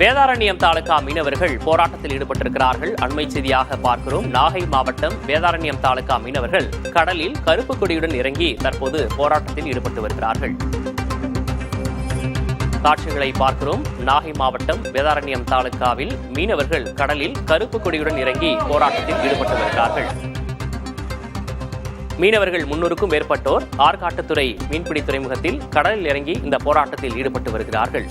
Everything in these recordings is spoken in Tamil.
வேதாரண்யம் தாலுகா மீனவர்கள் போராட்டத்தில் ஈடுபட்டிருக்கிறார்கள். அண்மை செய்தியாக பார்க்கிறோம். நாகை மாவட்டம் வேதாரண்யம் தாலுகா மீனவர்கள் கடலில் கருப்பு கொடியுடன் இறங்கி தற்போது போராட்டத்தில் ஈடுபட்டு வருகிறார்கள். காட்சிகளை பார்க்கிறோம். நாகை மாவட்டம் வேதாரண்யம் தாலுகாவில் மீனவர்கள் கடலில் கருப்பு கொடியுடன் இறங்கி போராட்டத்தில் ஈடுபட்டு வருகிறார்கள். மீனவர்கள் 300க்கும் மேற்பட்டோர் ஆற்காட்டுத்துறை மீன்பிடி துறைமுகத்தில் கடலில் இறங்கி இந்த போராட்டத்தில் ஈடுபட்டு வருகிறார்கள்.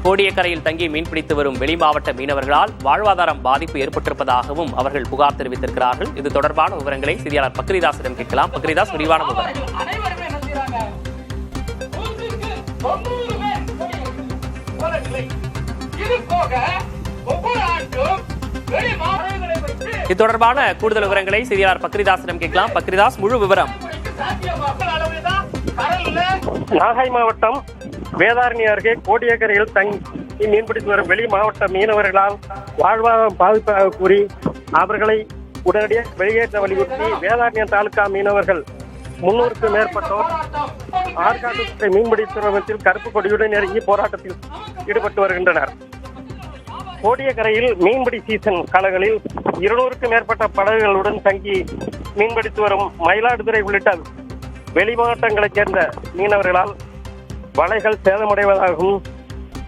கோடியக்கரையில் தங்கி மீன்பிடித்து வரும் வெளி மாவட்ட மீனவர்களால் வாழ்வாதாரம் பாதிப்பு ஏற்பட்டிருப்பதாகவும் அவர்கள் புகார் தெரிவித்திருக்கிறார்கள். இது தொடர்பான விவரங்களை செய்தியாளர் பக்ரிதாஸிடம் கேட்கலாம். பக்ரிதாஸ், விரிவான விவரம். இது தொடர்பான கூடுதல் விவரங்களை செய்தியாளர் பக்ரிதாஸிடம் கேட்கலாம். பக்ரிதாஸ், முழு விவரம். நாகை மாவட்டம் வேதாரண்யம் அருகே கோடியக்கரையில் தங்கி மீன்பிடித்து வரும் வெளி மாவட்ட மீனவர்களால் வாழ்வாதாரம் பாதிப்பதாக கூறி அவர்களை உடனடியாக வெளியேற்ற வலியுறுத்தி வேதாரண்யம் தாலுகா மீனவர்கள் 300க்கும் மேற்பட்டோர் ஆற்காட்டுத்துறை மீன்பிடி துறைமுகத்தில் கருப்பு கொடியுடன் இறங்கி போராட்டத்தில் ஈடுபட்டு வருகின்றனர். கோடியக்கரையில் மீன்பிடி சீசன் காலங்களில் 200க்கும் மேற்பட்ட படகுகளுடன் தங்கி மீன்பிடித்து வரும் மயிலாடுதுறை உள்ளிட்ட வெளி மாவட்டங்களைச் சேர்ந்த மீனவர்களால் வலைகள் சேதமடைவதாகவும்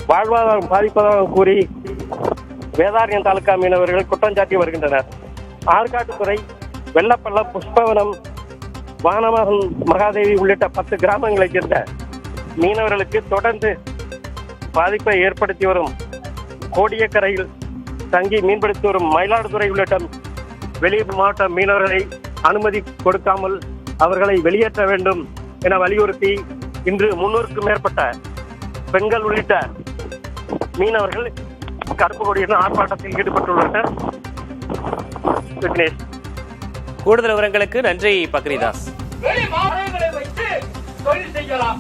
வாழ்வாதாரம் பாதிப்பதாகவும் கூறி வேதாரண்யம் தாலுகா மீனவர்கள் குற்றம் சாட்டி வருகின்றனர். ஆற்காட்டுத்துறை, வெள்ளப்பள்ளம், புஷ்பவனம், வானமகன், மகாதேவி உள்ளிட்ட 10 கிராமங்களைச் சேர்ந்த மீனவர்களுக்கு தொடர்ந்து பாதிப்பை ஏற்படுத்தி வரும் கோடியக்கரையில் தங்கி மீன்பிடித்து வரும் மயிலாடுதுறை உள்ளிட்ட வெளி மாவட்ட மீனவர்களை அனுமதி கொடுக்காமல் அவர்களை வெளியேற்ற வேண்டும் என வலியுறுத்தி இன்று 300க்கும் மேற்பட்ட பெண்கள் உள்ளிட்ட மீனவர்கள் கருப்பு கொடியுடன் ஆர்ப்பாட்டத்தில் ஈடுபட்டுள்ளனர். கூடுதல் விவரங்களுக்கு நன்றி பக்ரிதாஸ். வெளி மாவட்டங்களை வைத்து தொழில் செய்யலாம்.